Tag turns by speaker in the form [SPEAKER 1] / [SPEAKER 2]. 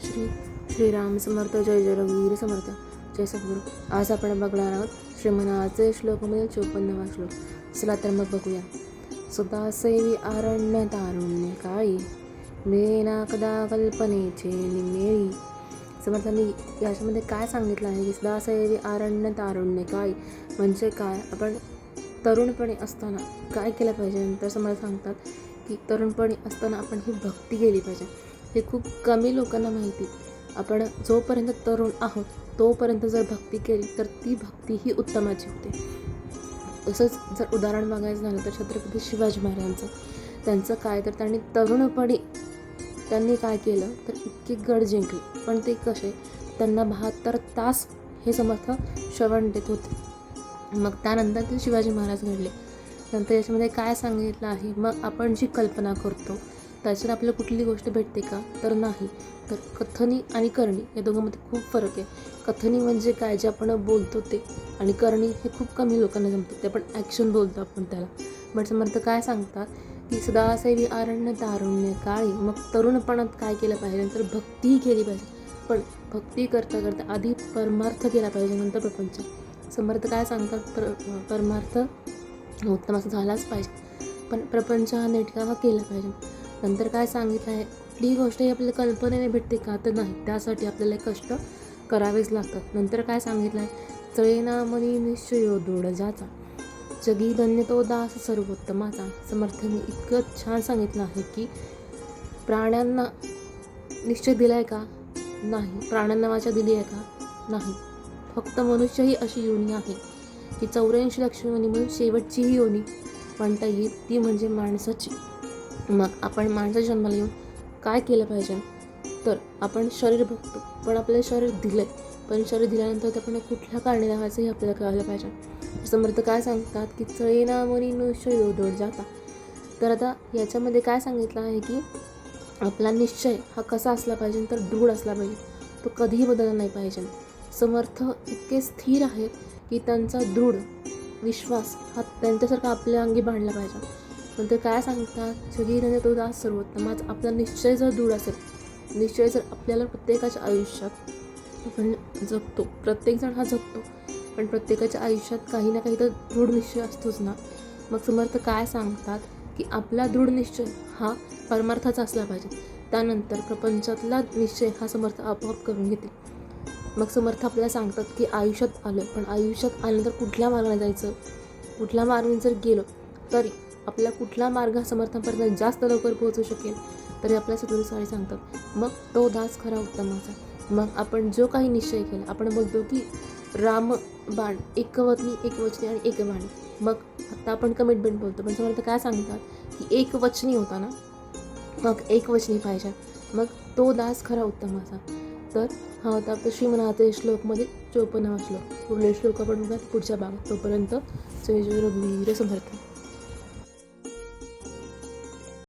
[SPEAKER 1] श्री श्रीराम समर्थ. जय जय रघुवीर समर्थ. जय सद्गुरू. आज आपण बघणार आहोत श्रीमनाचे श्लोकमध्ये 54वा श्लोक. चला तर मग बघूया. सुदासेवी आरण्य तारुण्य काळी मेना कदा कल्पनेचे निमेळी. समर्थांनी याच्यामध्ये काय सांगितलं आहे की सदासेवी आरण्य तारुण्य काळी म्हणजे काय, आपण तरुणपणी असताना काय केलं पाहिजे. तर समर्थ सांगतात की तरुणपणी असताना आपण ही भक्ती केली पाहिजे. हे खूप कमी लोकांना माहिती. आपण जोपर्यंत तरुण आहोत तोपर्यंत जर भक्ती केली तर ती भक्ती ही उत्तमाची होते. तसंच जर उदाहरण बघायचं झालं तर छत्रपती शिवाजी महाराजांचं, त्यांचं काय, तर त्यांनी काय केलं तर इतके गड जिंकले. पण ते कसे, त्यांना 72 तास हे समर्थ श्रवण देत होते. मग त्यानंतर ते शिवाजी महाराज घडले. नंतर याच्यामध्ये काय सांगितलं आहे, मग आपण जी कल्पना करतो त्याच्यात आपल्याला कुठली गोष्ट भेटते का, तर नाही. तर कथनी आणि करणी या दोघांमध्ये खूप फरक आहे. कथनी म्हणजे काय, जे आपण बोलतो ते, आणि करणी हे खूप कमी लोकांना जमतं, ते आपण ॲक्शन बोलतो आपण त्याला. पण समर्थ काय सांगतात की सदासेवी आरण्य तारुण्य काळी, मग तरुणपणात काय केलं पाहिजे, तर भक्तीही केली पाहिजे. पण भक्ती करता करता आधी परमार्थ केला पाहिजे, नंतर प्रपंच. समर्थ काय सांगतात, परमार्थ उत्तम असं झालाच पाहिजे, पण प्रपंच हा नेटका केला पाहिजे. नंतर काय सांगितलं आहे, कुठलीही गोष्ट ही आपल्याला कल्पनेने भेटते का, तर नाही. त्यासाठी आपल्याला कष्ट करावेच लागतात. नंतर काय सांगितलं आहे, चळेना मनी निश्चयो दृढ ज्याचा जगी धन्य तो दास सर्वोत्तमाचा. समर्थांनी इतकं छान सांगितलं आहे की प्राण्यांना निश्चय दिला आहे का, नाही. प्राण्यांना वाचा दिली आहे का, नाही. फक्त मनुष्य ही अशी योनी आहे की 84 लक्ष योनीमधून शेवटची ही योनी म्हणता येईल, ती म्हणजे माणसाची. मग आपण माणसाच्या जन्माला येऊन काय केलं पाहिजे, तर आपण शरीर बघतो, पण आपल्याला शरीर दिलं आहे, पण शरीर दिल्यानंतर ते आपण कुठल्या कारणे लावायचं हे आपल्याला कळायला पाहिजे. समर्थ काय सांगतात की चळेना मनी निश्चय योदोड जाता. तर आता याच्यामध्ये काय सांगितलं आहे की आपला निश्चय हा कसा असला पाहिजे, तर दृढ असला पाहिजे, तो कधीही बदलला नाही पाहिजे. समर्थ इतके स्थिर आहेत की त्यांचा दृढ विश्वास हा त्यांच्यासारखा आपल्या अंगी बांधला पाहिजे. नंतर काय सांगतात, जगी धन्य तो दास सर्वोत्तमाचा. आपला निश्चय जर दृढ असेल, निश्चय जर आपल्याला प्रत्येकाच्या आयुष्यात आपण जगतो, प्रत्येकजण हा जगतो, पण प्रत्येकाच्या आयुष्यात काही ना काही तर दृढ निश्चय असतोच ना. मग समर्थ काय सांगतात की आपला दृढ निश्चय हा परमार्थाचा असला पाहिजे. त्यानंतर प्रपंचातला निश्चय हा समर्थ आपोआप करून घेतील. मग समर्थ आपल्याला सांगतात की आयुष्यात आलं, पण आयुष्यात आल्यानंतर कुठल्या मार्गाने जायचं, कुठल्या मार्गाने जर गेलो तरी आपला कुठला मार्ग समर्थांपर्यंत जास्त लवकर पोहोचू शकेल, तरी आपल्या सद्गुरू सारे सांगतात. मग तो दास खरा उत्तमाचा. मग आपण जो काही निश्चय केला, आपण बोलतो की राम बाण एक वचनी एक वचनी आणि एक बाणी. मग आता आपण कमिटमेंट बोलतो, पण समर्थ काय सांगतात की एक वचनी होता ना, मग एक वचनी पाहिजे. मग तो दास खरा उत्तमाचा. तर हा होता आपल्या श्रीमनाचे श्लोकमध्ये 54वा श्लोक. पुढले श्लोक आपण बघा पुढच्या भागात. तोपर्यंत जय जय रघुवीर समर्थ.